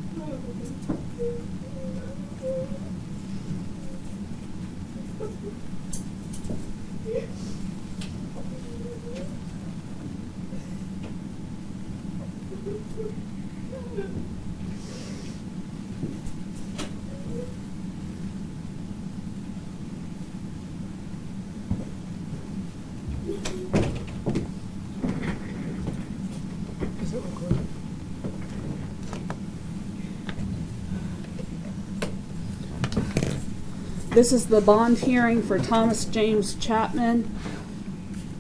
Is it recording? This is the bond hearing for Thomas James Chapman.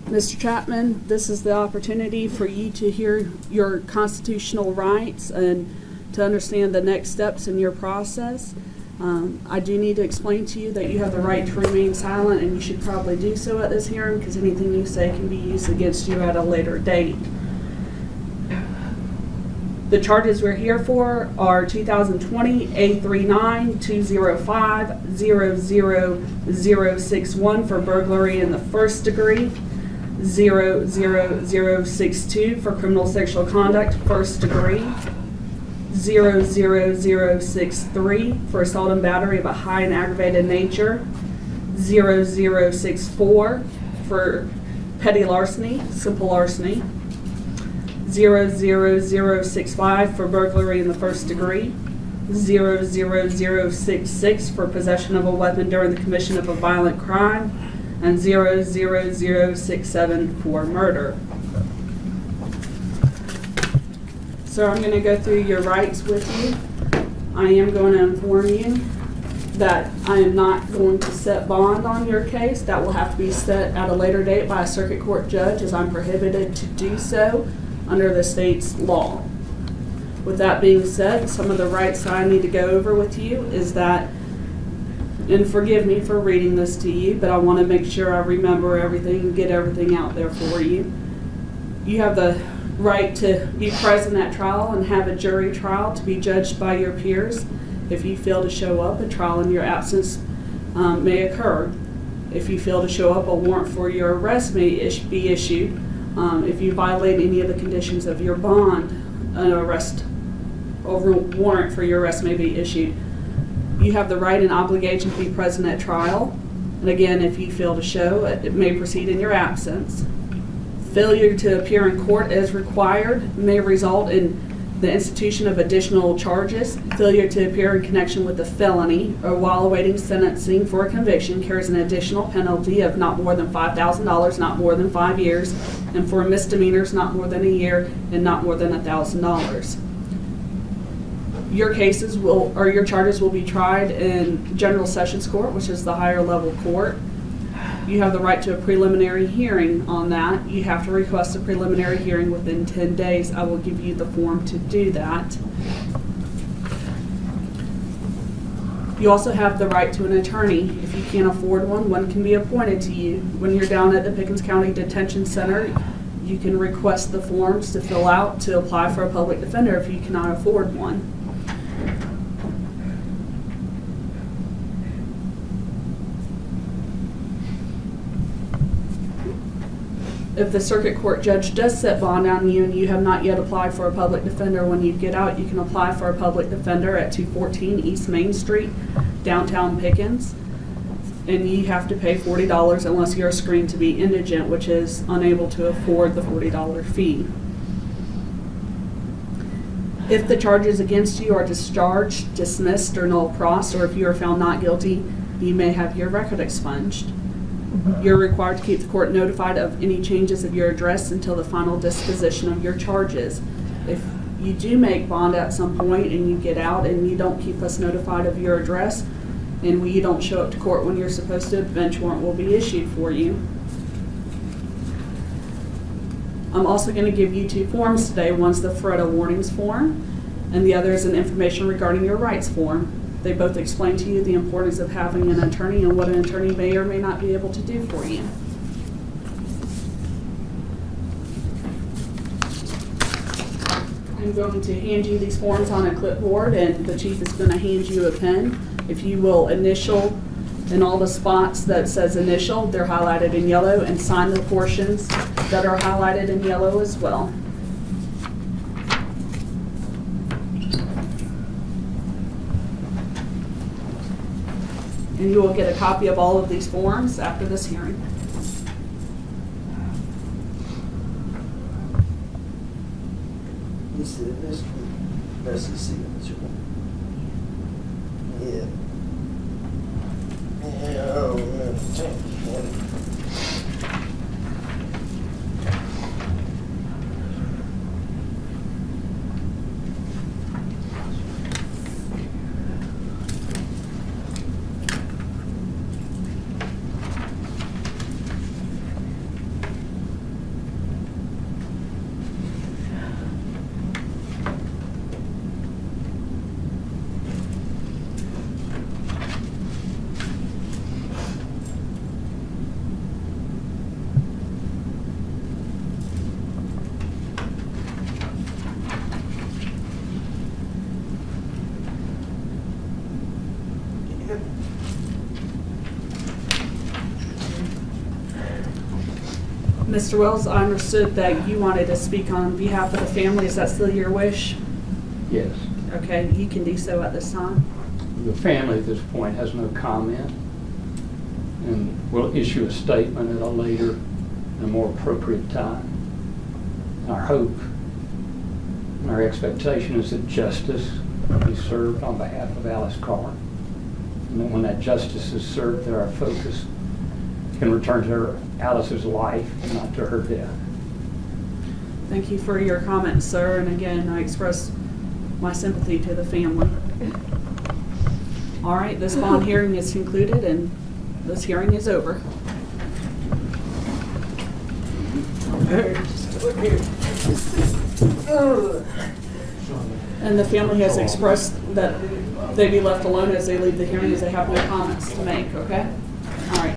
Mr. Chapman, this is the opportunity for you to hear your constitutional rights and to understand the next steps in your process. I do need to explain to you that you have the right to remain silent, and you should probably do so at this hearing because anything you say can be used against you at a later date. The charges we're here for are 2020 A39 205 00061 for burglary in the first degree, 00062 for criminal sexual conduct first degree, 00063 for assault and battery of a high and aggravated nature, 0064 for petty larceny, simple larceny, 00065 for burglary in the first degree, 00066 for possession of a weapon during the commission of a violent crime, and 00067 for murder. So I'm going to go through your rights with you. I am going to inform you that I am not going to set bond on your case. That will have to be set at a later date by a circuit court judge, as I'm prohibited to do so under the state's law. With that being said, some of the rights that I need to go over with you is that, and forgive me for reading this to you, but I want to make sure I remember everything and get everything out there for you. You have the right to be present at trial and have a jury trial to be judged by your peers. If you fail to show up, a trial in your absence may occur. If you fail to show up, a warrant for your arrest may be issued. If you violate any of the conditions of your bond, an arrest or warrant for your arrest may be issued. You have the right and obligation to be present at trial. And again, if you fail to show, it may proceed in your absence. Failure to appear in court as required may result in the institution of additional charges. Failure to appear in connection with a felony or while awaiting sentencing for a conviction carries an additional penalty of not more than $5,000, not more than 5 years, and for misdemeanors, not more than a year and not more than $1,000. Your cases your charges will be tried in General Sessions Court, which is the higher level court. You have the right to a preliminary hearing on that. You have to request a preliminary hearing within 10 days. I will give you the form to do that. You also have the right to an attorney. If you can't afford one, one can be appointed to you. When you're down at the Pickens County Detention Center, you can request the forms to fill out to apply for a public defender if you cannot afford one. If the circuit court judge does set bond on you and you have not yet applied for a public defender, when you get out, you can apply for a public defender at 214 East Main Street, downtown Pickens. And you have to pay $40 unless you're screened to be indigent, which is unable to afford the $40 fee. If the charges against you are discharged, dismissed, or null pros, or if you are found not guilty, you may have your record expunged. You're required to keep the court notified of any changes of your address until the final disposition of your charges. If you do make bond at some point and you get out and you don't keep us notified of your address and you don't show up to court when you're supposed to, a bench warrant will be issued for you. I'm also going to give you two forms today. One's the FREDA warnings form and the other is an information regarding your rights form. They both explain to you the importance of having an attorney and what an attorney may or may not be able to do for you. I'm going to hand you these forms on a clipboard, and the chief is going to hand you a pen. If you will initial in all the spots that says initial, they're highlighted in yellow, and sign the portions that are highlighted in yellow as well. And you will get a copy of all of these forms after this hearing. This is this Bessie signature. Yeah. Yeah, oh, man. Mr. Wells, I understood that you wanted to speak on behalf of the family. Is that still your wish? Yes. Okay, you can do so at this time. The family at this point has no comment, and will issue a statement at a later and more appropriate time. Our hope and our expectation is that justice will be served on behalf of Alice Carr. And then when that justice is served, that our focus can return to Alice's life and not to her death. Thank you for your comments, sir. And again, I express my sympathy to the family. All right, this bond hearing is concluded and this hearing is over. And the family has expressed that they be left alone as they leave the hearing, as they have no comments to make, okay? All right.